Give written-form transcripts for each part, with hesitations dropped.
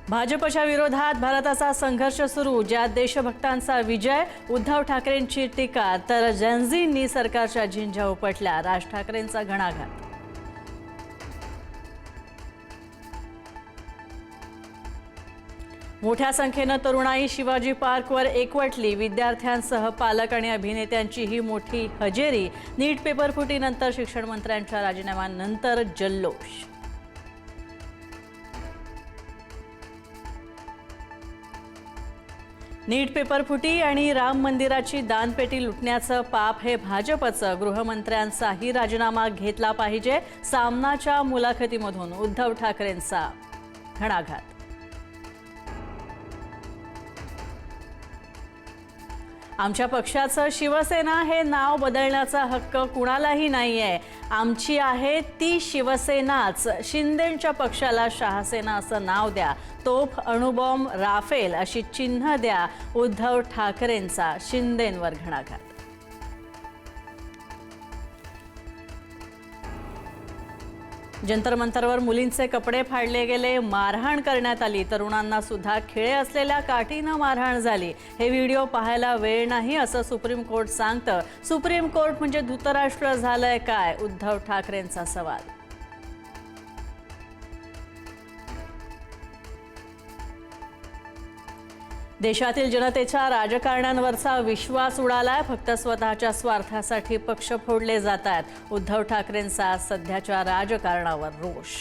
भाजपच्या विरोधात भारताचा संघर्ष सुरू, ज्यात देशभक्तांचा विजय, उद्धव ठाकरेंची टीका, तर जनजींनी सरकारच्या झिंझा उपटल्या, राज ठाकरेंचा घणाघात. मोठ्या संख्येने तरुणाई शिवाजी पार्कवर एकवटली, विद्यार्थ्यांसह पालक आणि अभिनेत्यांची ही मोठी हजेरी. नीट पेपर फुटीनंतर शिक्षण मंत्र्यांच्या राजीनाम्यानंतर जल्लोष. नीट पेपर फुटी आणि राम मंदिराची दानपेटी लुटण्याचं पाप हे भाजपचं, गृहमंत्र्यांचाही राजीनामा घेतला पाहिजे. सामनाच्या मुलाखतीमधून उद्धव ठाकरेंचा घणाघात. आमच्या पक्षाचं शिवसेना हे नाव बदलण्याचा हक्क कुणालाही नाहीये. आमची आहे ती शिवसेनाच. शिंदेंच्या पक्षाला शहासेना असं नाव द्या. तोफ, अणुबॉम्ब, राफेल अशी चिन्ह द्या. उद्धव ठाकरेंचा शिंदेंवर घणाघात. जंतर मंतरवर मुलींचे कपडे फाडले गेले, मारहाण करण्यात आली. तरुणांना सुद्धा खिळे असलेल्या काठीनं मारहाण झाली. हे व्हिडिओ पाहायला वेळ नाही असं सुप्रीम कोर्ट सांगतं. सुप्रीम कोर्ट म्हणजे धृतराष्ट्र झालंय काय? उद्धव ठाकरेंचा सवाल. देशातील जनतेच्या राजकारण्यांवरचा विश्वास उडालाय. फक्त स्वतःच्या स्वार्थासाठी पक्ष फोडले जात आहेत. उद्धव ठाकरेंचा सध्याच्या राजकारणावर रोष.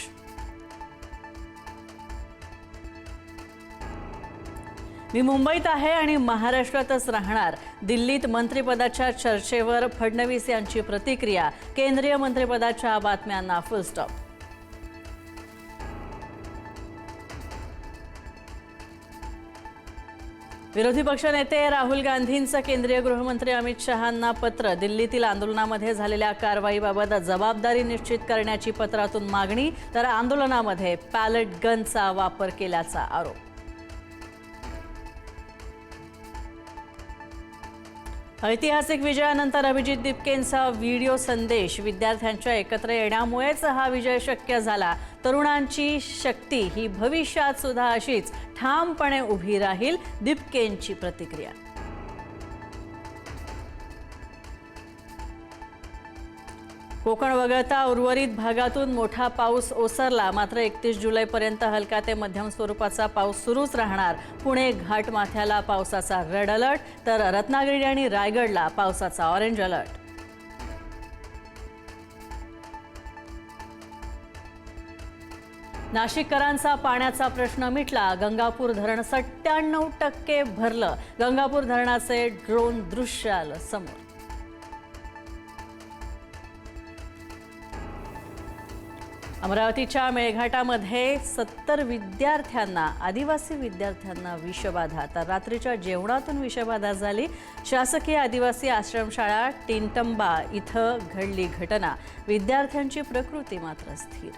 मी मुंबईत आहे आणि महाराष्ट्रातच राहणार. दिल्लीत मंत्रिपदाच्या चर्चेवर फडणवीस यांची प्रतिक्रिया. केंद्रीय मंत्रिपदाच्या बातम्यांना फुल स्टॉप. विरोधी पक्षनेते राहुल गांधींचं केंद्रीय गृहमंत्री अमित शहांना पत्र. दिल्लीतील आंदोलनामध्ये झालेल्या कारवाईबाबत जबाबदारी निश्चित करण्याची पत्रातून मागणी, तर आंदोलनामध्ये पॅलेट गनचा वापर केल्याचा आरोप. ऐतिहासिक विजयानंतर अभिजित दिपकेंचा व्हिडिओ संदेश. विद्यार्थ्यांच्या एकत्र येण्यामुळेच हा विजय शक्य झाला. तरुणांची शक्ती ही भविष्यात सुद्धा अशीच ठामपणे उभी राहील. दिपकेंची प्रतिक्रिया. कोकण वगळता उर्वरित भागातून मोठा पाऊस ओसरला. मात्र 31 जुलैपर्यंत हलका ते मध्यम स्वरूपाचा पाऊस सुरूच राहणार. पुणे घाटमाथ्याला पावसाचा रेड अलर्ट, तर रत्नागिरी आणि रायगडला पावसाचा ऑरेंज अलर्ट. नाशिककरांचा पाण्याचा प्रश्न मिटला. गंगापूर धरण 97% भरलं. गंगापूर धरणाचे ड्रोन दृश्य आलं समोर. अमरावतीच्या मेळघाटामध्ये 70 विद्यार्थ्यांना, आदिवासी विद्यार्थ्यांना विषबाधा, तर रात्रीच्या जेवणातून विषबाधा झाली. शासकीय आदिवासी आश्रमशाळा टिंटंबा इथं घडली घटना. विद्यार्थ्यांची प्रकृती मात्र स्थिर.